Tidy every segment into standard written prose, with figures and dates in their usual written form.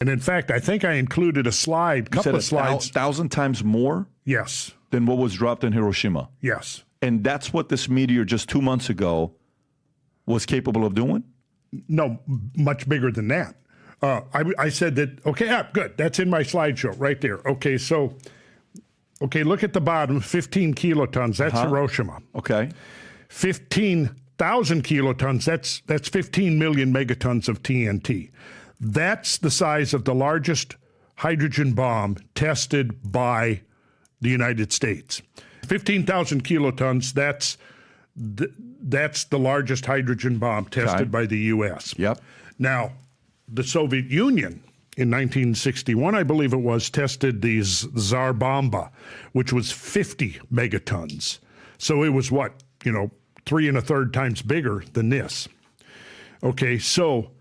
And in fact, I think I included a slide, couple of slides. 1,000 times more? Yes. Than what was dropped in Hiroshima? Yes. And that's what this meteor just 2 months ago was capable of doing? No, much bigger than that. I said that, okay, good. That's in my slideshow right there. Okay, so, look at the bottom, 15 kilotons. That's Hiroshima. Okay. 15,000 kilotons, that's 15 million megatons of TNT. That's the size of the largest hydrogen bomb tested by the United States. 15,000 kilotons, that's the largest hydrogen bomb tested by the U.S. Yep. Now, the Soviet Union in 1961, I believe it was, tested the Tsar Bomba, which was 50 megatons. So it was 3 1/3 times bigger than this. Okay, so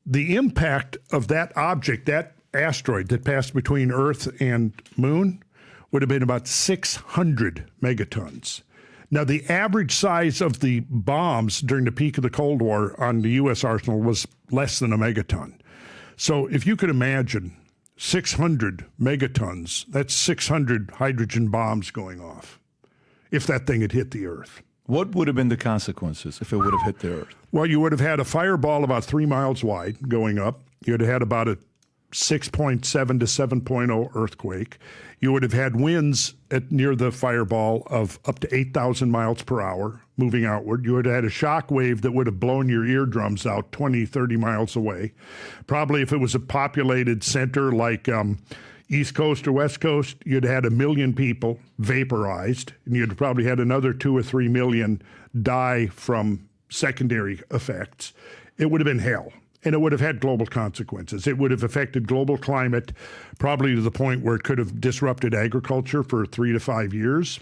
the impact of that object, that asteroid that passed between Earth and Moon, would have been about 600 megatons. Now, the average size of the bombs during the peak of the Cold War on the U.S. arsenal was less than a megaton. So if you could imagine 600 megatons, that's 600 hydrogen bombs going off if that thing had hit the Earth. What would have been the consequences if it would have hit the Earth? Well, you would have had a fireball about 3 miles wide going up. You would have had about a 6.7 to 7.0 earthquake. You would have had winds near the fireball of up to 8,000 miles per hour moving outward. You would have had a shock wave that would have blown your eardrums out 20, 30 miles away. Probably if it was a populated center like East Coast or West Coast, you'd had 1 million people vaporized, and you'd probably had another 2 or 3 million die from secondary effects. It would have been hell. And it would have had global consequences. It would have affected global climate probably to the point where it could have disrupted agriculture for 3 to 5 years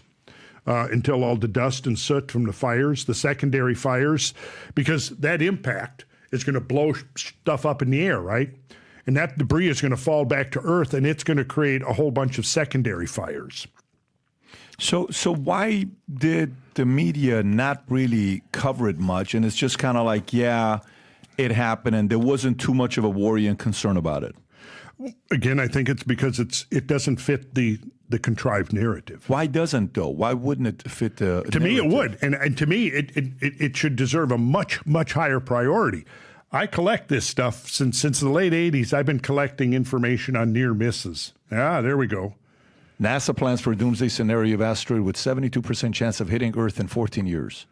until all the dust and soot from the fires, the secondary fires, because that impact is going to blow stuff up in the air, right? And that debris is going to fall back to Earth, and it's going to create a whole bunch of secondary fires. So why did the media not really cover it much? And it's just kind of like, yeah, it happened, and there wasn't too much of a worry and concern about it. Again, I think it's because it doesn't fit the contrived narrative. Why doesn't, though? Why wouldn't it fit the narrative? To me, it would. And to me, it should deserve a much, much higher priority. I collect this stuff since the late 80s. I've been collecting information on near misses. There we go. NASA plans for a doomsday scenario of asteroid with 72% chance of hitting Earth in 14 years.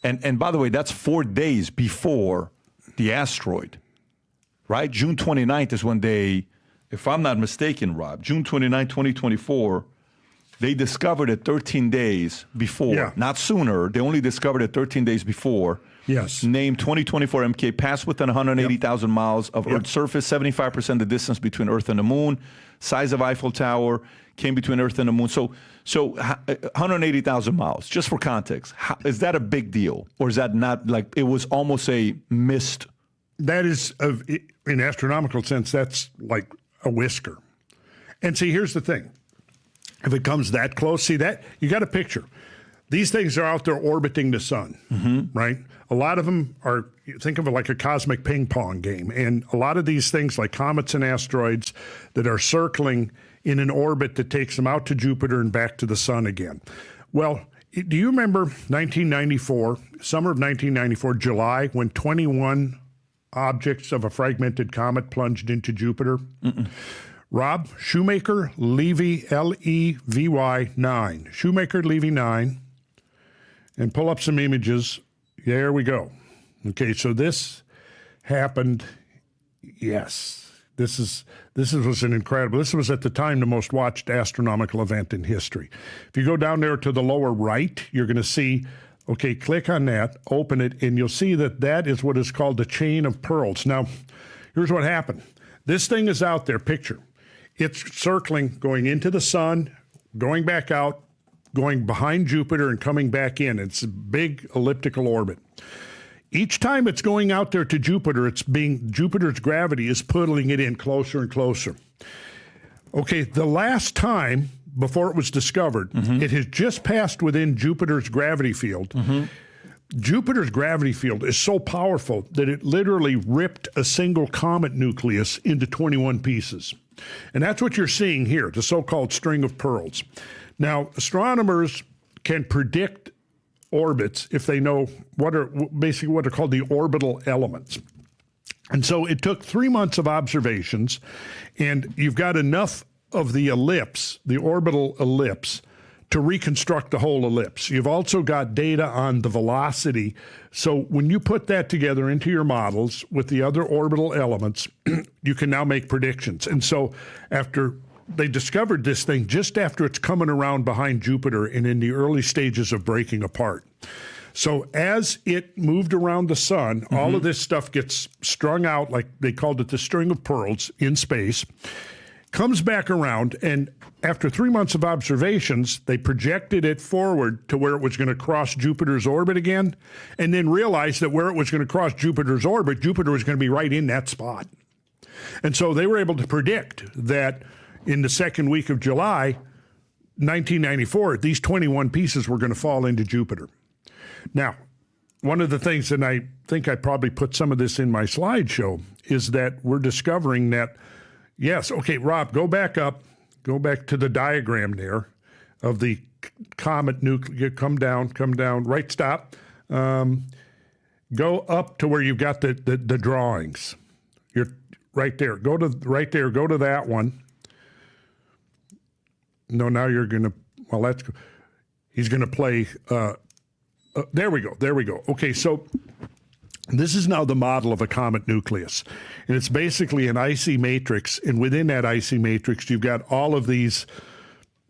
And by the way, that's 4 days before the asteroid, right? June 29th is when they, if I'm not mistaken, Rob, June 29, 2024, they discovered it 13 days before, not sooner. They only discovered it 13 days before. Yes. Named 2024 MK, passed within 180,000 miles of Earth's surface, 75% the distance between Earth and the Moon, size of Eiffel Tower, came between Earth and the Moon. So 180,000 miles, just for context. Is that a big deal? Or is that not, like, it was almost a missed? That is, in astronomical sense, that's like a whisker. And see, here's the thing. If it comes that close, see that? You got a picture. These things are out there orbiting the sun, right? A lot of them are, think of it like a cosmic ping pong game. And a lot of these things, like comets and asteroids, that are circling in an orbit that takes them out to Jupiter and back to the sun again. Well, do you remember 1994, summer of 1994, July, when 21 objects of a fragmented comet plunged into Jupiter? Rob, Shoemaker-Levy, Levy 9. Shoemaker-Levy 9. And pull up some images. There we go. Okay, so this happened, yes. This was an incredible, this was at the time the most watched astronomical event in history. If you go down there to the lower right, you're going to see, okay, click on that, open it, and you'll see that that is what is called the chain of pearls. Now, here's what happened. This thing is out there, picture. It's circling, going into the sun, going back out, going behind Jupiter and coming back in. It's a big elliptical orbit. Each time it's going out there to Jupiter, Jupiter's gravity is pulling it in closer and closer. Okay, the last time before it was discovered, it has just passed within Jupiter's gravity field. Jupiter's gravity field is so powerful that it literally ripped a single comet nucleus into 21 pieces. And that's what you're seeing here, the so-called string of pearls. Now, astronomers can predict orbits if they know what are called the orbital elements. And so it took 3 months of observations, and you've got enough of the ellipse, the orbital ellipse, to reconstruct the whole ellipse. You've also got data on the velocity. So when you put that together into your models with the other orbital elements, you can now make predictions. And so after they discovered this thing just after it's coming around behind Jupiter and in the early stages of breaking apart. So as it moved around the sun, all of this stuff gets strung out, like they called it the string of pearls in space, comes back around, and after 3 months of observations, they projected it forward to where it was going to cross Jupiter's orbit again, and then realized that where it was going to cross Jupiter's orbit, Jupiter was going to be right in that spot. And so they were able to predict that in the second week of July, 1994, these 21 pieces were going to fall into Jupiter. Now, one of the things, and I think I probably put some of this in my slideshow, is that we're discovering that, yes, okay, Rob, go back to the diagram there of the comet nucleus. Come down, right, stop. Go up to where you've got the drawings. You're right there. Go to that one. No, now you're going to, well, he's going to play, there we go. Okay, so this is now the model of a comet nucleus, and it's basically an icy matrix, and within that icy matrix, you've got all of these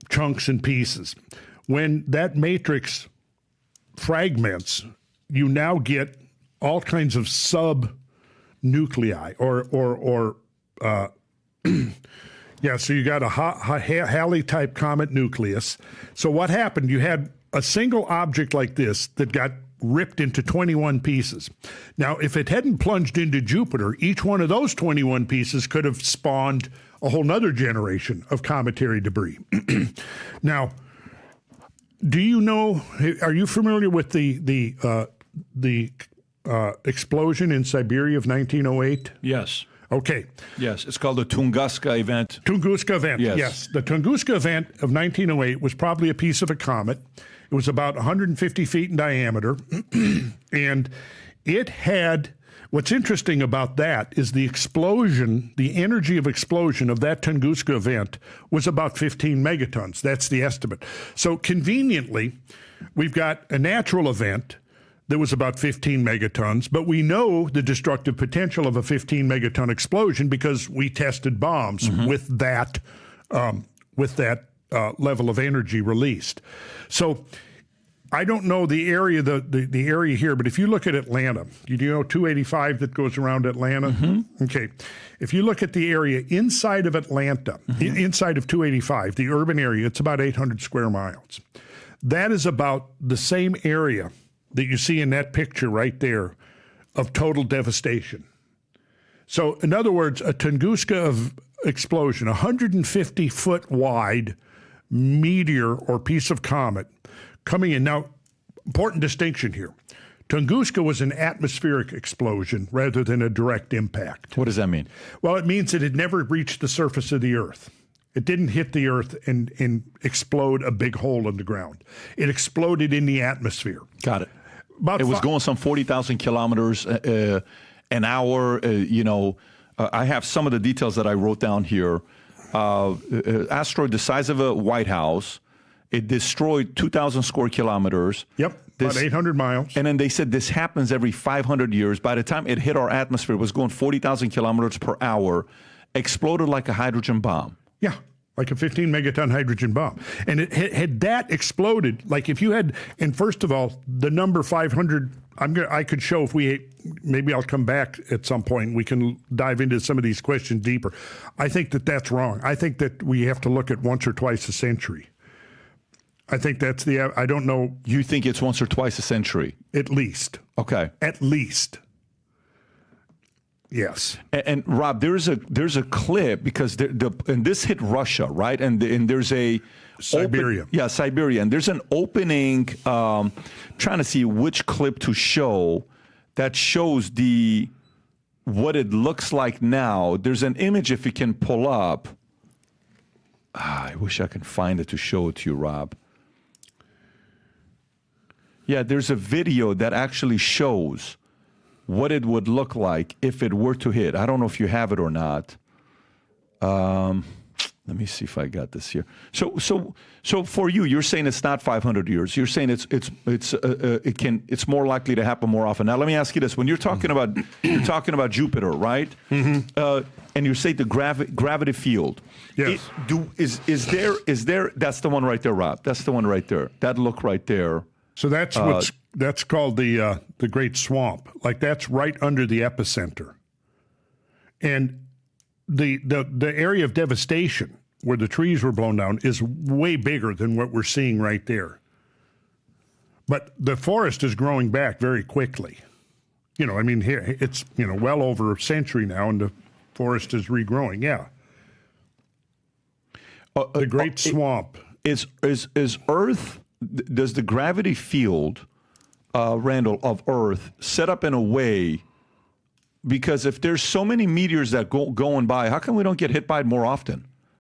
chunks and pieces. When that matrix fragments, you now get all kinds of sub-nuclei, yeah, so you got a Halley-type comet nucleus. So what happened? You had a single object like this that got ripped into 21 pieces. Now, if it hadn't plunged into Jupiter, each one of those 21 pieces could have spawned a whole nother generation of cometary debris. Now, do you know, are you familiar with the explosion in Siberia of 1908? Yes. Okay. Yes, it's called the Tunguska event. Tunguska event, yes. The Tunguska event of 1908 was probably a piece of a comet. It was about 150 feet in diameter, and it had, what's interesting about that is the explosion, the energy of explosion of that Tunguska event was about 15 megatons. That's the estimate. So conveniently, we've got a natural event that was about 15 megatons, but we know the destructive potential of a 15 megaton explosion because we tested bombs with that level of energy released. So I don't know the area, the area here, but if you look at Atlanta, you know 285 that goes around Atlanta? Okay. If you look at the area inside of Atlanta, inside of 285, the urban area, it's about 800 square miles. That is about the same area that you see in that picture right there of total devastation. So in other words, a Tunguska explosion, 150-foot wide meteor or piece of comet coming in. Now, important distinction here. Tunguska was an atmospheric explosion rather than a direct impact. What does that mean? Well, it means that it never reached the surface of the Earth. It didn't hit the Earth and explode a big hole in the ground. It exploded in the atmosphere. Got it. It was going some 40,000 kilometers an hour. I have some of the details that I wrote down here. Asteroid the size of a White House. It destroyed 2,000 square kilometers. Yep, about 800 miles. And then they said this happens every 500 years. By the time it hit our atmosphere, it was going 40,000 kilometers per hour, exploded like a hydrogen bomb. Yeah, like a 15 megaton hydrogen bomb. And it had that exploded, like if you had, and first of all, the number 500, I could show maybe I'll come back at some point. We can dive into some of these questions deeper. I think that that's wrong. I think that we have to look at once or twice a century. I think that's I don't know. You think it's once or twice a century? At least. Okay. At least. Yes. And Rob, there's a clip because and this hit Russia, right? And there's a Siberia. Siberia. And there's an opening, trying to see which clip to show that shows what it looks like now. There's an image if you can pull up. I wish I could find it to show it to you, Rob. Yeah, there's a video that actually shows what it would look like if it were to hit. I don't know if you have it or not. Let me see if I got this here. So for you, you're saying it's not 500 years. You're saying it's more likely to happen more often. Now let me ask you this: when you're talking about Jupiter, right? Mm-hmm. And you say the gravity field. Yes. Is there? That's the one right there, Rob. That's the one right there. That look right there. So that's that's called the Great Swamp. Like that's right under the epicenter, and the area of devastation where the trees were blown down is way bigger than what we're seeing right there. But the forest is growing back very quickly. You know, I mean, here it's well over a century now, and the forest is regrowing. Yeah. The Great Swamp is Earth. Does the gravity field, Randall, of Earth set up in a way? Because if there's so many meteors that going by, how come we don't get hit by it more often?